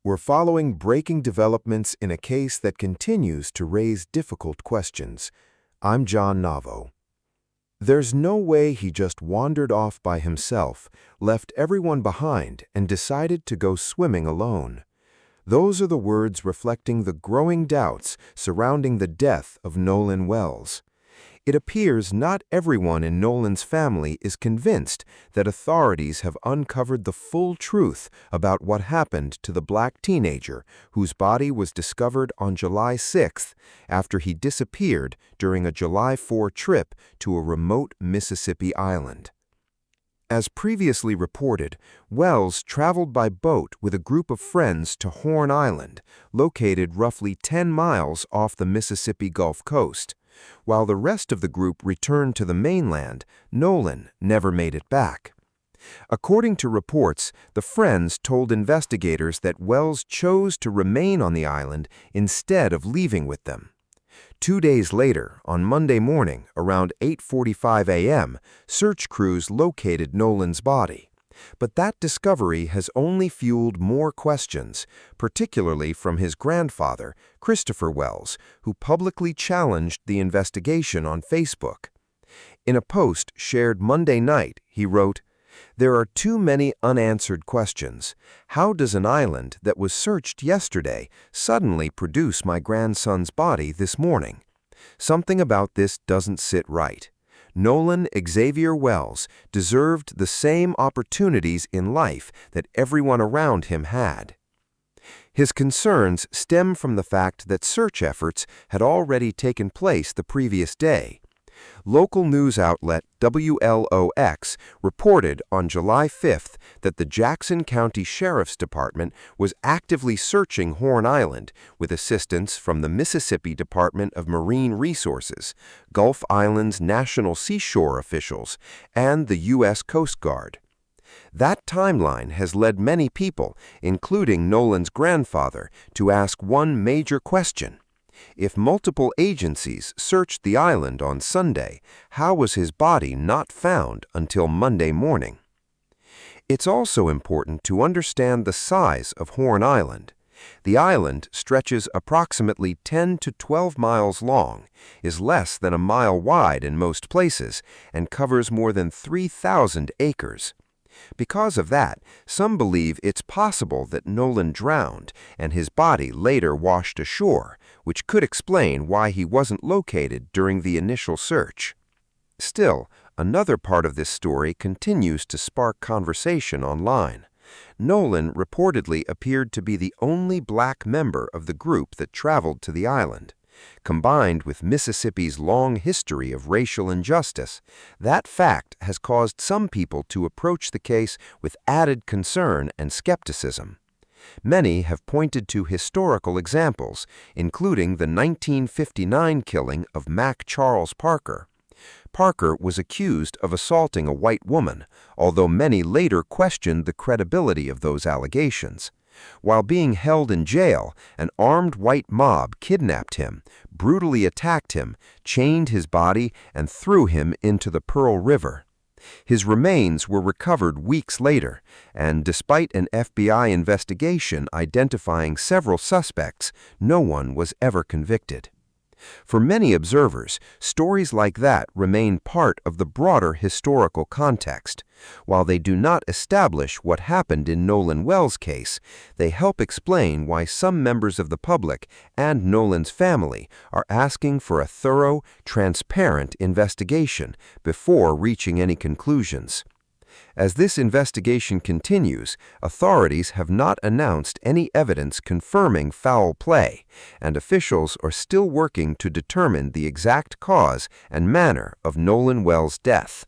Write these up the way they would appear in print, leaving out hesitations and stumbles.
We're following breaking developments in a case that continues to raise difficult questions. I'm John Navo. There's no way he just wandered off by himself, left everyone behind, and decided to go swimming alone. Those are the words reflecting the growing doubts surrounding the death of Nolan Wells. It appears not everyone in Nolan's family is convinced that authorities have uncovered the full truth about what happened to the black teenager whose body was discovered on July 6th after he disappeared during a July 4 trip to a remote Mississippi island. As previously reported, Wells traveled by boat with a group of friends to Horn Island, located roughly 10 miles off the Mississippi Gulf Coast. While the rest of the group returned to the mainland, Nolan never made it back. According to reports, the friends told investigators that Wells chose to remain on the island instead of leaving with them. 2 days later, on Monday morning, around 8:45 a.m., search crews located Nolan's body. But that discovery has only fueled more questions, particularly from his grandfather, Christopher Wells, who publicly challenged the investigation on Facebook. In a post shared Monday night, he wrote, "There are too many unanswered questions. How does an island that was searched yesterday suddenly produce my grandson's body this morning? Something about this doesn't sit right. Nolan Xavier Wells deserved the same opportunities in life that everyone around him had." His concerns stem from the fact that search efforts had already taken place the previous day. Local news outlet WLOX reported on July 5th that the Jackson County Sheriff's Department was actively searching Horn Island with assistance from the Mississippi Department of Marine Resources, Gulf Islands National Seashore officials, and the U.S. Coast Guard. That timeline has led many people, including Nolan's grandfather, to ask one major question. If multiple agencies searched the island on Sunday, how was his body not found until Monday morning? It's also important to understand the size of Horn Island. The island stretches approximately 10 to 12 miles long, is less than a mile wide in most places, and covers more than 3,000 acres. Because of that, some believe it's possible that Nolan drowned and his body later washed ashore, which could explain why he wasn't located during the initial search. Still, another part of this story continues to spark conversation online. Nolan reportedly appeared to be the only black member of the group that traveled to the island. Combined with Mississippi's long history of racial injustice, that fact has caused some people to approach the case with added concern and skepticism. Many have pointed to historical examples, including the 1959 killing of Mac Charles Parker. Parker was accused of assaulting a white woman, although many later questioned the credibility of those allegations. While being held in jail, an armed white mob kidnapped him, brutally attacked him, chained his body, and threw him into the Pearl River. His remains were recovered weeks later, and despite an FBI investigation identifying several suspects, no one was ever convicted. For many observers, stories like that remain part of the broader historical context. While they do not establish what happened in Nolan Wells' case, they help explain why some members of the public and Nolan's family are asking for a thorough, transparent investigation before reaching any conclusions. As this investigation continues, authorities have not announced any evidence confirming foul play, and officials are still working to determine the exact cause and manner of Nolan Wells' death.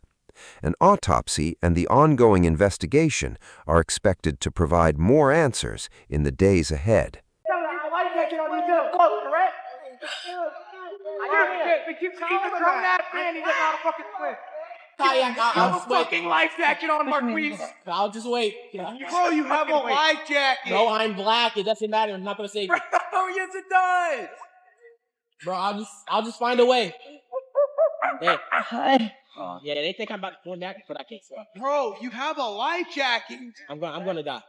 An autopsy and the ongoing investigation are expected to provide more answers in the days ahead. I'll fucking life jacket on, Marquise. I'll just wait. Bro, you have a life jacket. No, I'm black. It doesn't matter. I'm not gonna save you. Oh, yes, it does. Bro, I'll just find a way. Hey. Yeah, they think I'm about to go back, but I can't swim. Bro, you have a life jacket. I'm gonna die.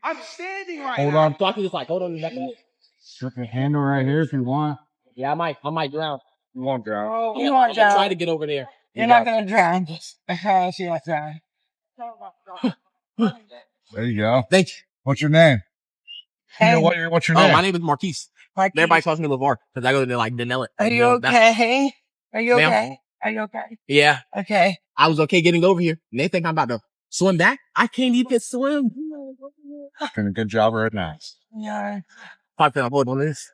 I'm standing right Hold now. on. So I can just like hold on to the neck of it. Slip your handle right here if you want. Yeah, I might drown. You won't drown. Oh, You won't drown. Try to get over there. you're not gonna drown. I promise you not drown. There you go. Thank you. What's your name? Hey. What's your Oh, name? my name is Marquise. Everybody calls me LeVar because I go to like Denell. Are you okay? Are you Ma'am? okay? Are you okay? Yeah, Okay. I was okay getting over here. And they think I'm about to swim back. I can't even swim. Doing a good job right now. Yeah. Probably feel I'm holding on to this.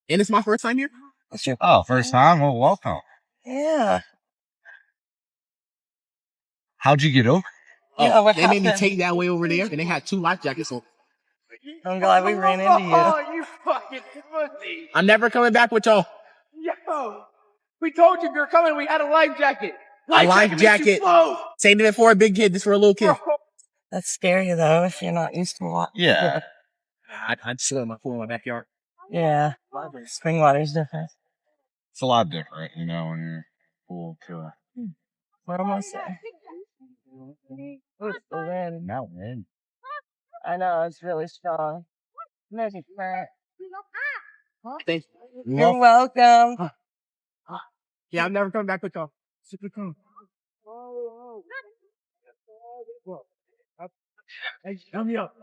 And it's my first time here. Oh, first time? Well, welcome. Yeah. How'd you get over? Yeah, what They made me happened? take that way over there, and they had 2 life jackets on. I'm glad we ran into you. Oh, you fucking pussy! I'm never coming back with y'all. Yo, we told you you're coming. We had a life jacket. A life jacket. Same thing for a big kid. This for a little kid. That's scary though if you're not used to it. Yeah. I'd swim my pool in my backyard. Yeah. Spring water's different. It's a lot different, you know, when you're full to it. What am I saying? It's the wind. Now, man. I know, it's really strong. Maybe current. Thanks. You're welcome. Yeah, I'm never coming back with y'all. Super cool. Hey, help me up.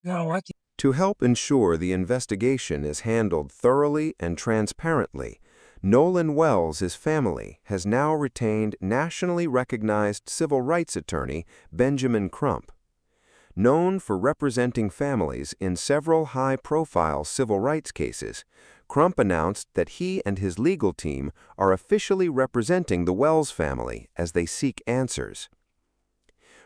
No, what? To help ensure the investigation is handled thoroughly and transparently, Nolan Wells' family has now retained nationally recognized civil rights attorney Benjamin Crump. Known for representing families in several high-profile civil rights cases, Crump announced that he and his legal team are officially representing the Wells family as they seek answers.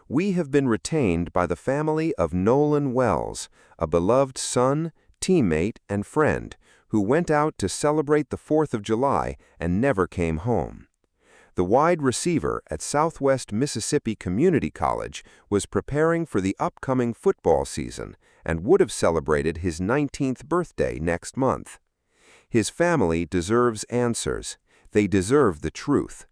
We have been retained by the family of Nolan Wells, a beloved son, teammate, and friend who went out to celebrate the 4th of July and never came home. The wide receiver at Southwest Mississippi Community College was preparing for the upcoming football season and would have celebrated his 19th birthday next month. His family deserves answers. They deserve the truth.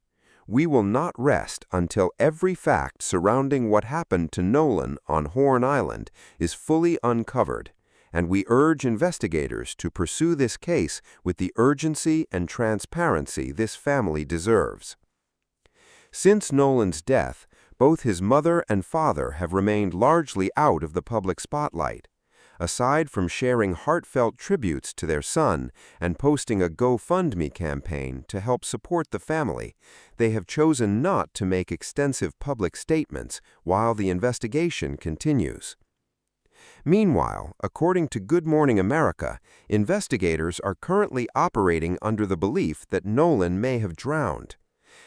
We will not rest until every fact surrounding what happened to Nolan on Horn Island is fully uncovered, and we urge investigators to pursue this case with the urgency and transparency this family deserves. Since Nolan's death, both his mother and father have remained largely out of the public spotlight. Aside from sharing heartfelt tributes to their son and posting a GoFundMe campaign to help support the family, they have chosen not to make extensive public statements while the investigation continues. Meanwhile, according to Good Morning America, investigators are currently operating under the belief that Nolan may have drowned.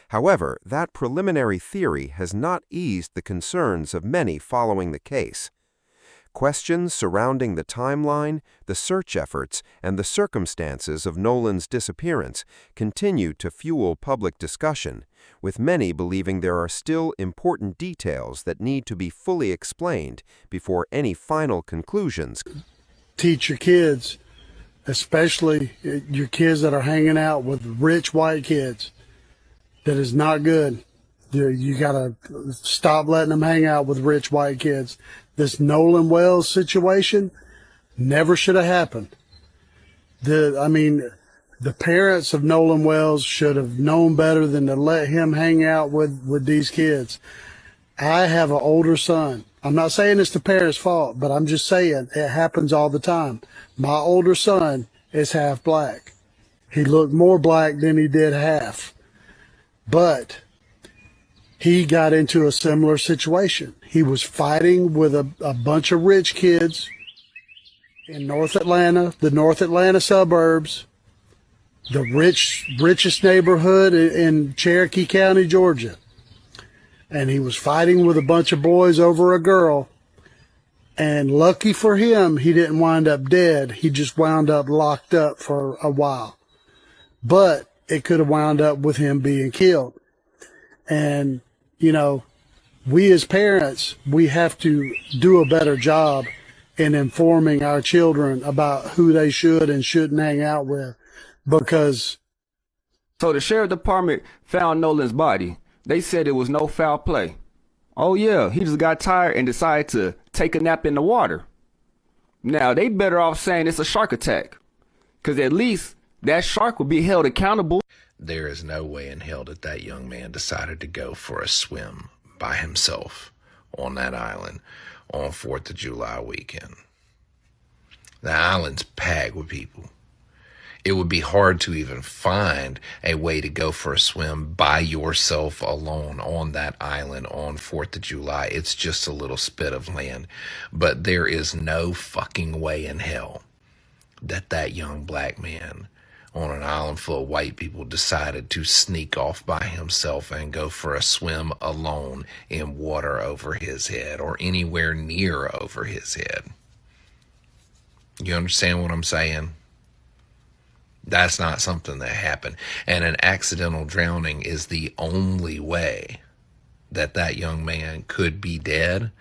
However, that preliminary theory has not eased the concerns of many following the case. Questions surrounding the timeline, the search efforts, and the circumstances of Nolan's disappearance continue to fuel public discussion, with many believing there are still important details that need to be fully explained before any final conclusions. Teach your kids, especially your kids that are hanging out with rich white kids. That is not good. You gotta stop letting them hang out with rich white kids. This Nolan Wells situation never should have happened. The parents of Nolan Wells should have known better than to let him hang out with these kids. I have an older son. I'm not saying it's the parents' fault, but I'm just saying it happens all the time. My older son is half black. He looked more black than he did half. But he got into a similar situation. He was fighting with a bunch of rich kids in North Atlanta, the North Atlanta suburbs, the richest neighborhood in Cherokee County, Georgia. And he was fighting with a bunch of boys over a girl. And lucky for him, he didn't wind up dead. He just wound up locked up for a while. But it could have wound up with him being killed. And, you know, we as parents, we have to do a better job in informing our children about who they should and shouldn't hang out with, because So the sheriff department found Nolan's body. They said it was no foul play. Oh yeah, he just got tired and decided to take a nap in the water. Now they better off saying it's a shark attack, because at least that shark will be held accountable. There is no way in hell that that young man decided to go for a swim by himself on that island on 4th of July weekend. The island's packed with people. It would be hard to even find a way to go for a swim by yourself alone on that island on 4th of July. It's just a little spit of land. But there is no fucking way in hell that that young black man on an island full of white people decided to sneak off by himself and go for a swim alone in water over his head or anywhere near over his head. You understand what I'm saying? That's not something that happened. And an accidental drowning is the only way that that young man could be dead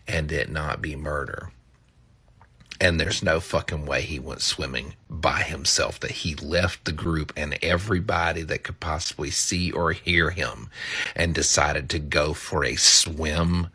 and it not be murder. And there's no fucking way he went swimming by himself, that he left the group and everybody that could possibly see or hear him and decided to go for a swim